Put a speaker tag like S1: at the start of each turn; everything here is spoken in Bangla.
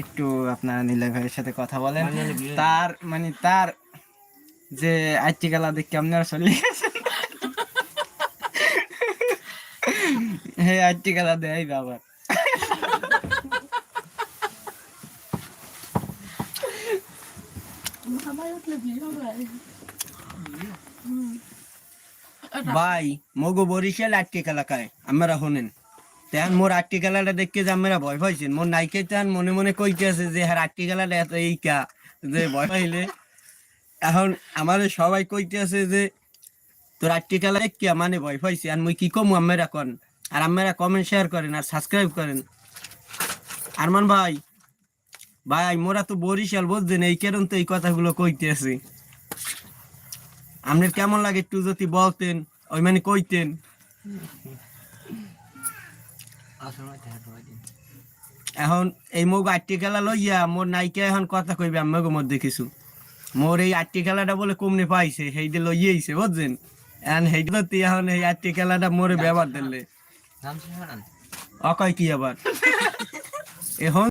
S1: একটু আপনার নীলা ভাইয়ের সাথে কথা বলেন। তার যে আইটি খেলা দেখে আপনারা চলে গেছেন, হ্যাঁ আইটি খেলা দেয় বাবা। ভাই মগো বরিশাল আটটি খেলা খায় আমরা শোনেন তেন মোর আটটি খেলাটা দেখে যে আমরা ভয় পাইছেন মোর নাইকে তেন মনে মনে কইতে আছে যে হ্যাঁ আটটি খেলাটা এত এই কা যে ভয় পাইলে। এখন আমাদের সবাই কইতে আছে যে তোর আটটি খেলা কে মানে ভয় পাইছে আর মুই কি কম আমরা কন আর আমরা কমেন্ট শেয়ার করেন আর সাবস্ক্রাইব করেন। আরমান ভাই ভাই মোরা তো বরিশাল বুঝছেন এই কারণ তো এই কথাগুলো কইতে আছে। আপনার কেমন লাগে একটু যদি বলতেন ওই মানে কইতেন। এখন এই মোগ আটটি খেলা লইয়া মোর নাইকে এখন কথা কইবে আমাকে মধ্যে কিছু মোর এই আটটি খেলাটা বলে কমনে পাইছে সেইটা লইয়েছে বুঝছেন। এখন সেইটা তো এখন এই আটটি খেলাটা মোরে ব্যবহার দিলে অকয় কি আবার এখন